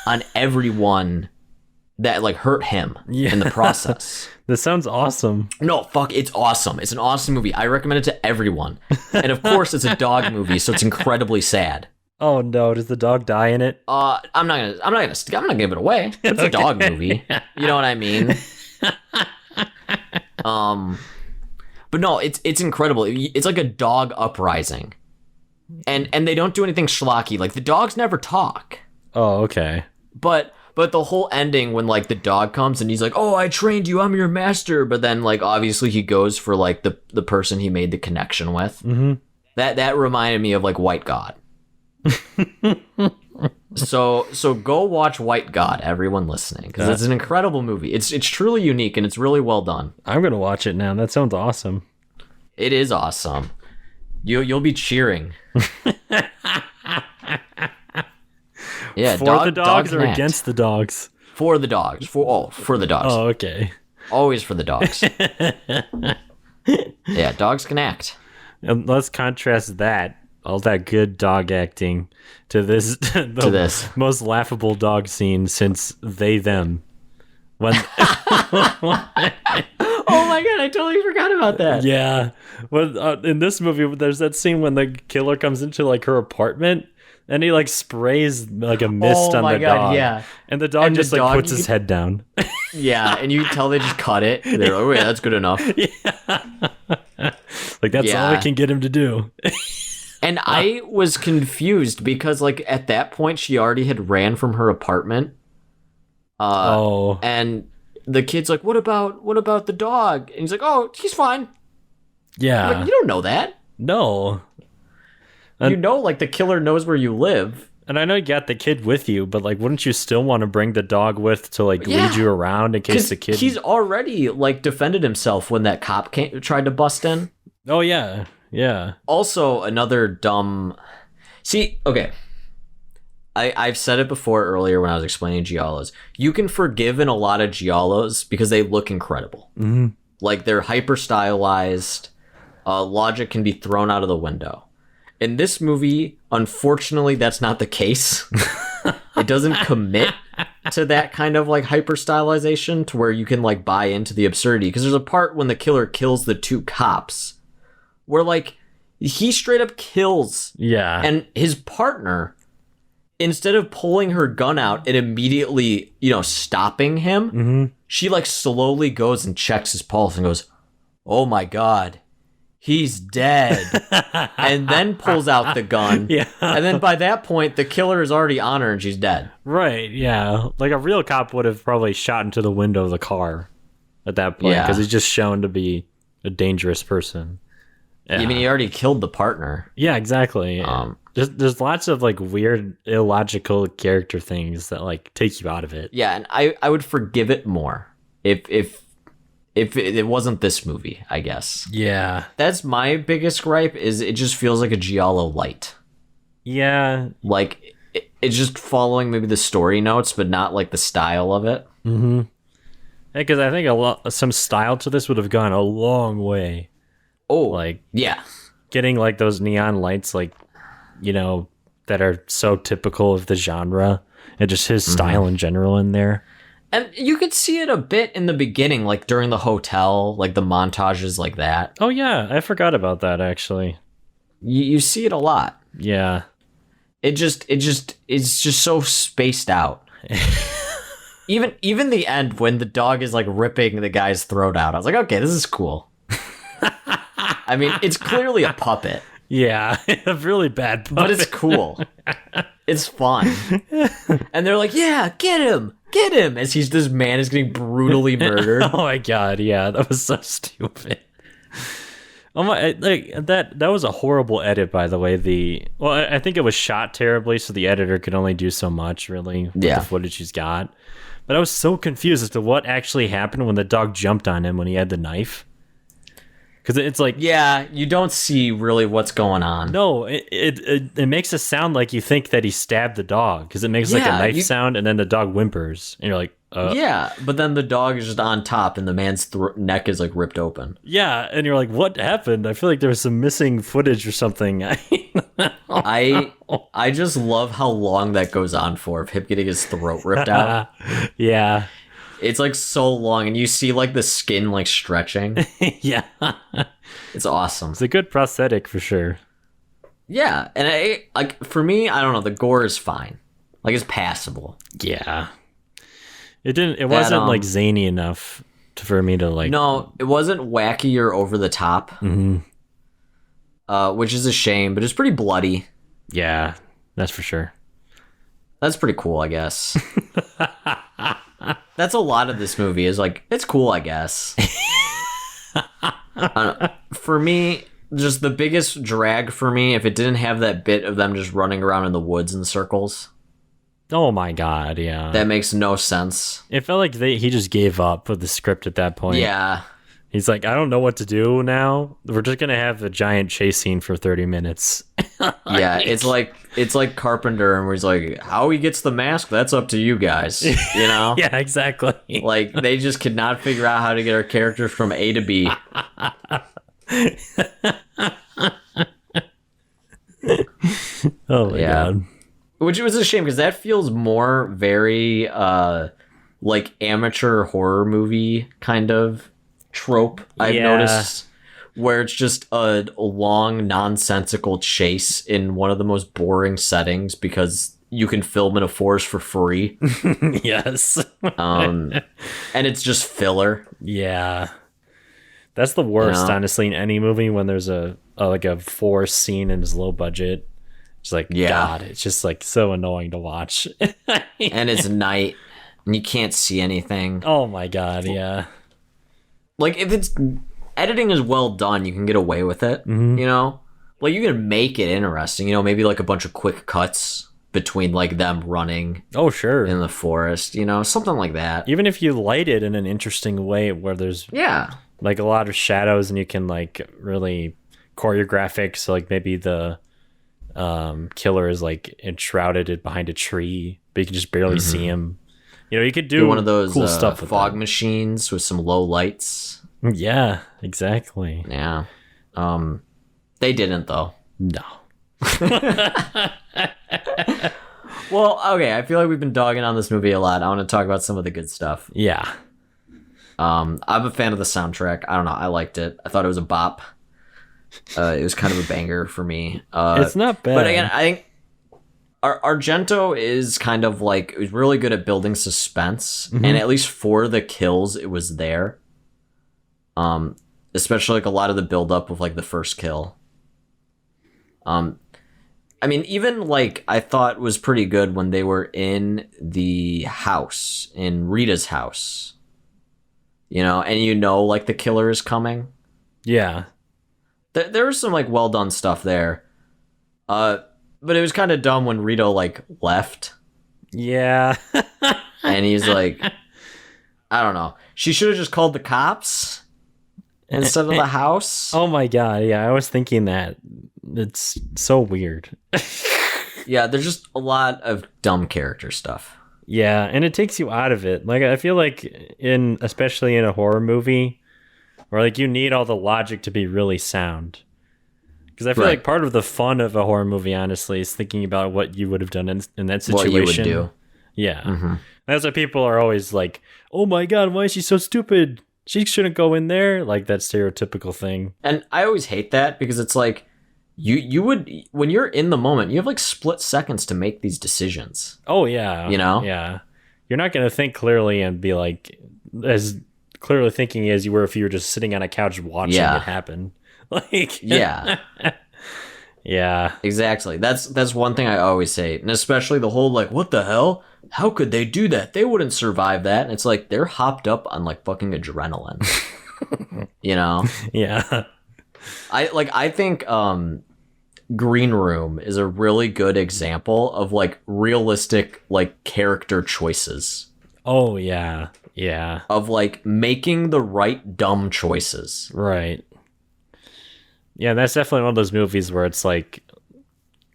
on everyone that like hurt him in the process. This sounds awesome. No, fuck, it's awesome. It's an awesome movie. I recommend it to everyone. And of course, it's a dog movie, so it's incredibly sad. Oh no, does the dog die in it? I'm not gonna give it away. It's a dog movie. You know what I mean? But no, it's incredible. It's like a dog uprising. And they don't do anything schlocky. Like the dogs never talk. Oh, okay. But the whole ending when like the dog comes and he's like, "Oh, I trained you, I'm your master," but then like obviously he goes for like the person he made the connection with. Mm-hmm. That reminded me of like White God. So go watch White God, everyone listening, because it's an incredible movie. It's truly unique and it's really well done. I'm gonna watch it now. That sounds awesome. It is awesome. You'll be cheering. Yeah, for the dogs or against the dogs? For the dogs. For the dogs. Oh, okay. Always for the dogs. Yeah, dogs can act. And let's contrast that, all that good dog acting, to this this most laughable dog scene since They Them. When oh my god, I totally forgot about that. Yeah. Well, in this movie, there's that scene when the killer comes into like her apartment and he like sprays like a mist on the dog. Yeah. And the dog just like puts his head down. Yeah, and you can tell they just cut it. They're like, "Oh yeah, that's good enough." Yeah. Like that's all I can get him to do. And I was confused because like at that point she already had ran from her apartment. And the kid's like, what about the dog? And he's like, "Oh, he's fine." Yeah. Like, you don't know that. No. You know, like the killer knows where you live. And I know you got the kid with you, but like, wouldn't you still want to bring the dog with to like lead you around in case the kid? He's already like defended himself when that cop tried to bust in. Oh yeah, yeah. Also, another dumb. See, okay. I've said it before earlier when I was explaining Giallos. You can forgive in a lot of Giallos because they look incredible. Mm-hmm. Like they're hyper stylized. Logic can be thrown out of the window. In this movie, unfortunately, that's not the case. It doesn't commit to that kind of like hyper stylization to where you can like buy into the absurdity. Because there's a part when the killer kills the two cops where like he straight up kills. Yeah. And his partner, instead of pulling her gun out and immediately, stopping him, she like slowly goes and checks his pulse and goes, "Oh my God. He's dead," and then pulls out the gun. Yeah. And then by that point, the killer is already on her and she's dead. Right, yeah. Like a real cop would have probably shot into the window of the car at that point because he's just shown to be a dangerous person. Yeah. I mean, he already killed the partner. Yeah, exactly. There's lots of like weird, illogical character things that like take you out of it. Yeah, and I would forgive it more if it wasn't this movie, I guess. Yeah. That's my biggest gripe, is it just feels like a Giallo light. Yeah. Like, it's just following maybe the story notes, but not like the style of it. Mm-hmm. Because I think some style to this would have gone a long way. Oh, like, yeah. Getting like those neon lights, like, that are so typical of the genre, and just his style in general in there. And you could see it a bit in the beginning, like during the hotel, like the montages like that. Oh yeah, I forgot about that actually. You see it a lot. Yeah. It's just so spaced out. Even the end when the dog is like ripping the guy's throat out, I was like, okay, this is cool. I mean, it's clearly a puppet. Yeah, a really bad puppet. But it's cool. It's fun. And they're like, "Yeah, get him. get him, as this man is getting brutally murdered. Oh my god, yeah, that was so stupid. Oh my, like that was a horrible edit, by the way. I think it was shot terribly, so the editor could only do so much, really, with the footage he's got. But I was so confused as to what actually happened when the dog jumped on him when he had the knife. Because it's like... Yeah, you don't see really what's going on. No, it makes it sound like you think that he stabbed the dog. Because it makes like a knife sound, and then the dog whimpers. And you're like, Yeah, but then the dog is just on top, and the man's neck is like ripped open. Yeah, and you're like, what happened? I feel like there was some missing footage or something. I just love how long that goes on for, of him getting his throat ripped out. Yeah. It's like so long, and you see like the skin like stretching. Yeah. It's awesome. It's a good prosthetic for sure. Yeah, and like for me, I don't know, the gore is fine. Like it's passable. Yeah. It wasn't like zany enough for me to like. No, it wasn't wacky or over the top. Which is a shame, but it's pretty bloody. Yeah, that's for sure. That's pretty cool, I guess. That's a lot of this movie is like, it's cool, I guess. For me, just the biggest drag for me, if it didn't have that bit of them just running around in the woods in circles. Oh my god, yeah. That makes no sense. It felt like he just gave up with the script at that point. Yeah. He's like, I don't know what to do now. We're just gonna have a giant chase scene for 30 minutes. Yeah, it's like Carpenter, and where he's like, how he gets the mask, that's up to you guys. You know? Yeah, exactly. Like, they just could not figure out how to get our characters from A to B. Oh my god. Which was a shame, because that feels more very like amateur horror movie kind of trope, I've noticed, where it's just a long nonsensical chase in one of the most boring settings because you can film in a forest for free. Yes. And it's just filler. Yeah. That's the worst, honestly, in any movie, when there's a forest scene and it's low budget. It's like, God, it's just like so annoying to watch. And it's night and you can't see anything. Oh my god, yeah. Like, if it's editing is well done, you can get away with it, you know? Like, you can make it interesting, you know, maybe like a bunch of quick cuts between like them running in the forest, you know, something like that. Even if you light it in an interesting way where there's like a lot of shadows and you can like really choreograph it, so like maybe the killer is like enshrouded behind a tree, but you can just barely see him. You know, you could do one of those cool stuff with fog machines with some low lights. Yeah, exactly. Yeah. They didn't, though. No. Well, okay, I feel like we've been dogging on this movie a lot. I want to talk about some of the good stuff. Yeah. I'm a fan of the soundtrack. I don't know, I liked it. I thought it was a bop. It was kind of a banger for me. It's not bad. But again, I think Argento is kind of like, it was really good at building suspense, and at least for the kills, it was there. Especially like a lot of the build up of like the first kill. I mean, even like I thought was pretty good when they were in the house, in Rita's house. You know, and you know, like the killer is coming. Yeah. There was some like well done stuff there. But it was kind of dumb when Rito like left. Yeah. And he's like, I don't know. She should have just called the cops instead of the house. Oh my god, yeah, I was thinking that. It's so weird. Yeah, there's just a lot of dumb character stuff. Yeah, and it takes you out of it. Like, I feel like especially in a horror movie, where like you need all the logic to be really sound. Because I feel like part of the fun of a horror movie, honestly, is thinking about what you would have done in that situation. What you would do. Yeah. That's why people are always like, oh my god, why is she so stupid? She shouldn't go in there. Like that stereotypical thing. And I always hate that, because it's like, you would, when you're in the moment, you have like split seconds to make these decisions. Oh yeah. You know? Yeah. You're not going to think clearly and be like, as clearly thinking as you were if you were just sitting on a couch watching it happen. Like, yeah. Yeah. Exactly. That's one thing I always say, and especially the whole like, what the hell? How could they do that? They wouldn't survive that. And it's like they're hopped up on like fucking adrenaline. You know? Yeah. I think Green Room is a really good example of like realistic like character choices. Oh yeah. Yeah. Of like making the right dumb choices. Right. Yeah, that's definitely one of those movies where it's like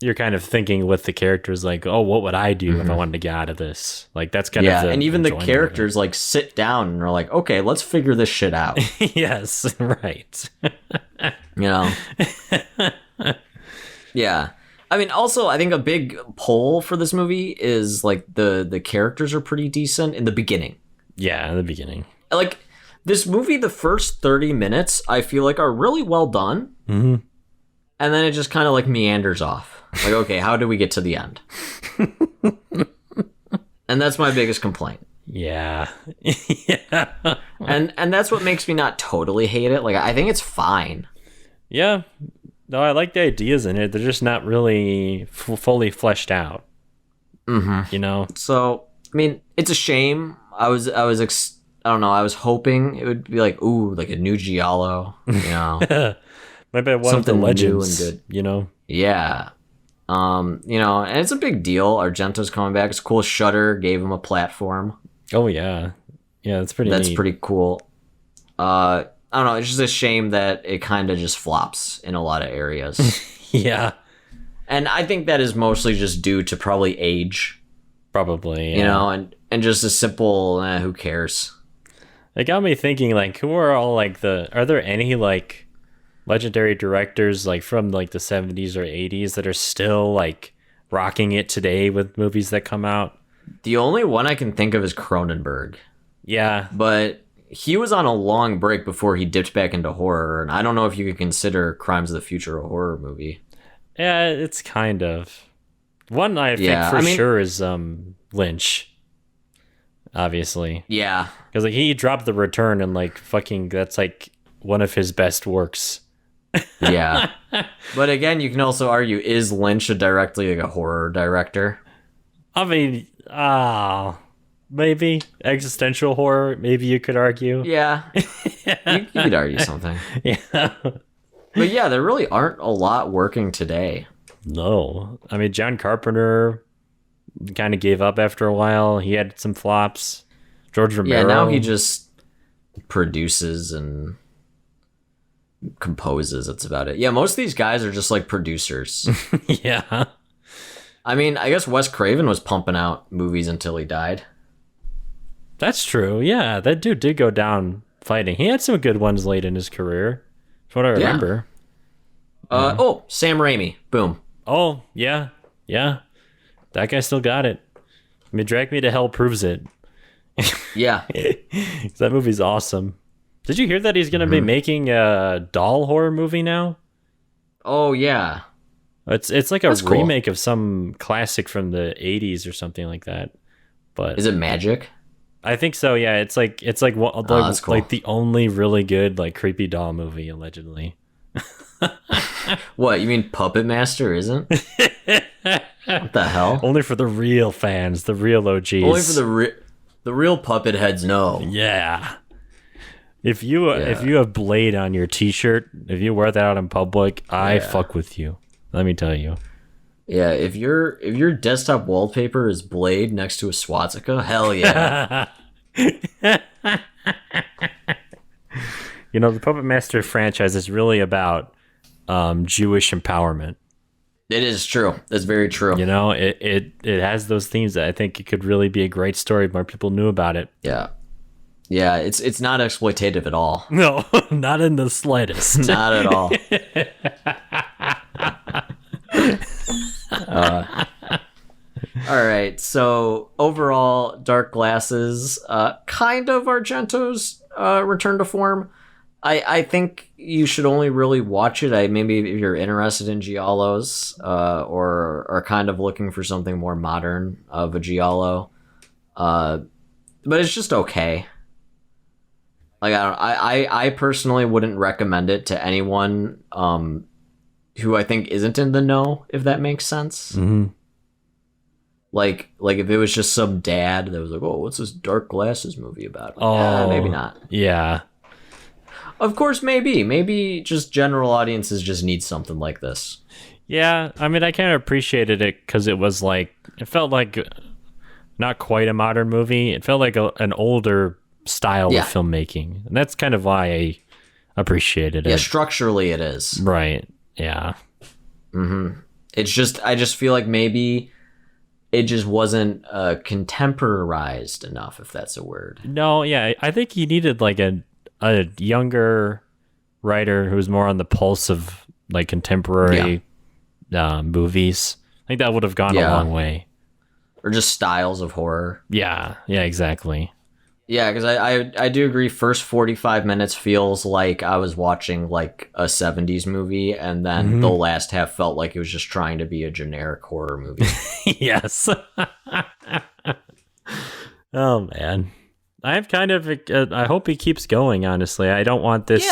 you're kind of thinking with the characters like, oh, what would I do if I wanted to get out of this? Like that's kind of and even the characters like sit down and are like, okay, let's figure this shit out. Yes, right. You know? Yeah. I mean, also, I think a big pull for this movie is like the characters are pretty decent in the beginning. Yeah, in the beginning. Like this movie, the first 30 minutes, I feel like are really well done. Mm-hmm. And then it just kind of like meanders off. Like, okay, how do we get to the end? And that's my biggest complaint. Yeah. Yeah. And that's what makes me not totally hate it. Like, I think it's fine. Yeah. No, I like the ideas in it. They're just not really fully fleshed out. Mm-hmm. You know? So, I mean, it's a shame. I don't know. I was hoping it would be like, ooh, like a new Giallo, you know? Maybe one something of the legends, new and good. You know? Yeah. You know, and it's a big deal. Argento's coming back. It's cool. Shudder gave him a platform. Oh yeah. Yeah, that's neat. Pretty cool. I don't know. It's just a shame that it kind of just flops in a lot of areas. Yeah. And I think that is mostly just due to probably age. Probably, yeah. You know, and just a simple, who cares? It got me thinking, like, who are all, like, are there any, like, legendary directors, like, from, like, the 70s or 80s that are still, like, rocking it today with movies that come out? The only one I can think of is Cronenberg. Yeah. But he was on a long break before he dipped back into horror, and I don't know if you could consider Crimes of the Future a horror movie. Yeah, it's kind of. One I think for sure is Lynch. Obviously. Yeah. Because like he dropped The Return and like fucking that's like one of his best works. Yeah. But again, you can also argue, is Lynch directly like a horror director? I mean, maybe existential horror, maybe you could argue. Yeah. You could argue something. Yeah. But yeah, there really aren't a lot working today. No. I mean, John Carpenter kind of gave up after a while. He had some flops. George Romero. Yeah, now he just produces and composes. That's about it. Yeah, most of these guys are just like producers. Yeah. I mean, I guess Wes Craven was pumping out movies until he died. That's true. Yeah, that dude did go down fighting. He had some good ones late in his career. That's what I remember. Oh, Sam Raimi. Boom. Oh, yeah. Yeah. That guy still got it. I mean, Drag Me to Hell proves it. Yeah. That movie's awesome. Did you hear that he's going to be making a doll horror movie now? Oh, yeah. It's like a remake of some classic from the 80s or something like that. But is it Magic? I think so, yeah. It's like that's cool. Like the only really good like creepy doll movie allegedly. What, you mean Puppet Master isn't? What the hell? Only for the real fans, the real OGs. Only for the real puppet heads know. Yeah. If you have Blade on your t-shirt, if you wear that out in public, I fuck with you. Let me tell you. Yeah, if your desktop wallpaper is Blade next to a swastika, hell yeah. You know, the Puppet Master franchise is really about Jewish empowerment. It is true. That's very true. You know, it has those themes that I think it could really be a great story if more people knew about it. Yeah. Yeah, it's not exploitative at all. No, not in the slightest. Not at all. All right, so overall, Dark Glasses, kind of Argento's return to form. I think you should only really watch it. Maybe if you're interested in Giallos, or are kind of looking for something more modern of a Giallo. But it's just okay. Like I personally wouldn't recommend it to anyone who I think isn't in the know, if that makes sense. Mm-hmm. Like if it was just some dad that was like, oh, what's this Dark Glasses movie about? Maybe not. Yeah. Of course, maybe just general audiences just need something like this. Yeah, I mean, I kind of appreciated it because it was like, it felt like not quite a modern movie. It felt like an older style of filmmaking. And that's kind of why I appreciated it. Yeah, structurally it is. Right, yeah. Mm-hmm. It's just, I just feel like maybe it just wasn't contemporarized enough, if that's a word. No, yeah, I think he needed like a younger writer who's more on the pulse of like contemporary movies. I think that would have gone a long way. Or just styles of horror. Yeah, exactly. Yeah, because I do agree. First 45 minutes feels like I was watching like a 70s movie, and then the last half felt like it was just trying to be a generic horror movie. Yes. Oh man, I've kind of I hope he keeps going. Honestly, I don't want this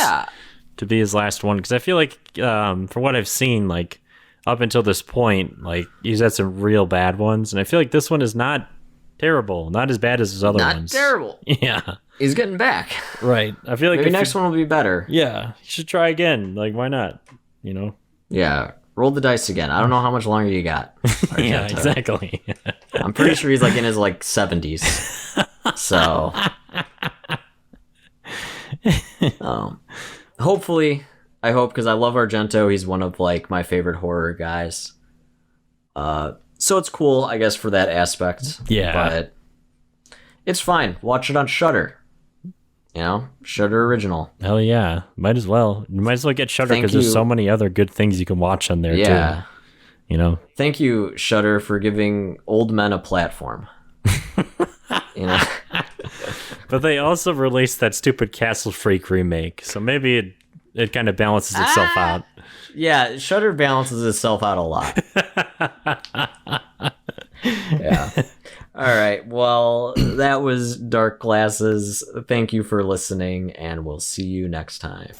to be his last one, because I feel like from what I've seen, like up until this point, like he's had some real bad ones, and I feel like this one is not terrible, not as bad as his other ones. Not terrible. Yeah, he's getting back. Right. I feel like maybe next one will be better. Yeah, you should try again. Like, why not? You know. Yeah, roll the dice again. I don't know how much longer you got. Yeah, exactly. I'm pretty sure he's like in his like 70s. So, hopefully, I hope, because I love Argento. He's one of like my favorite horror guys. So it's cool, I guess, for that aspect. Yeah. But it's fine. Watch it on Shudder. You know, Shudder Original. Hell yeah. Might as well. You might as well get Shudder, because there's so many other good things you can watch on there, too. You know? Thank you, Shudder, for giving old men a platform. You know? But they also released that stupid Castle Freak remake, so maybe it kind of balances itself out. Yeah, Shudder balances itself out a lot. Yeah. All right. Well, that was Dark Glasses. Thank you for listening, and we'll see you next time.